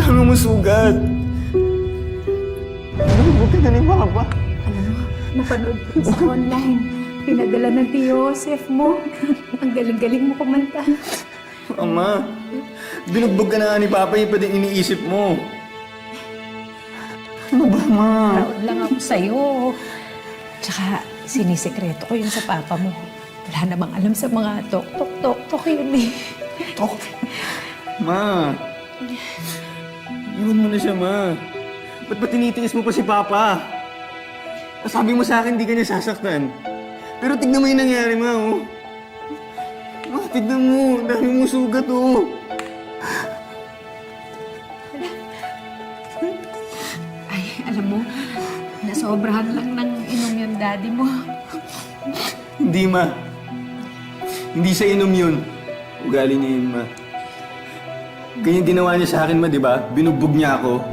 dami mong sugat. Nabugbog ka na ni Papa. Alam mo, napanood ko sa online. Pinadala ng Tio Joseph mo. Ang galing-galing mo kumanta. Ama, binugbog ka na nga ni Papa, yung pa din iniisip mo. Ano ba, Ma? Proud lang ako sa'yo. Tsaka, sinisekreto ko yun sa Papa mo. Wala namang alam sa mga tok-tok-tok yun eh. Tok? Ma, iwan mo na siya, Ma. Ba't ba tinitiis mo pa si Papa? Sabi mo sa akin, di ka niya sasaktan. Pero tignan mo yung nangyari, Ma, oh. Ma, tignan mo. Dami mong sugat, oh. Ay, alam mo, nasobrahan lang ng inom yung daddy mo. Hindi, Ma. Hindi sa inom yun. Ugali niya yun, Ma. Ganyan ginawa niya sa akin, Ma, di ba? Binugbog niya ako.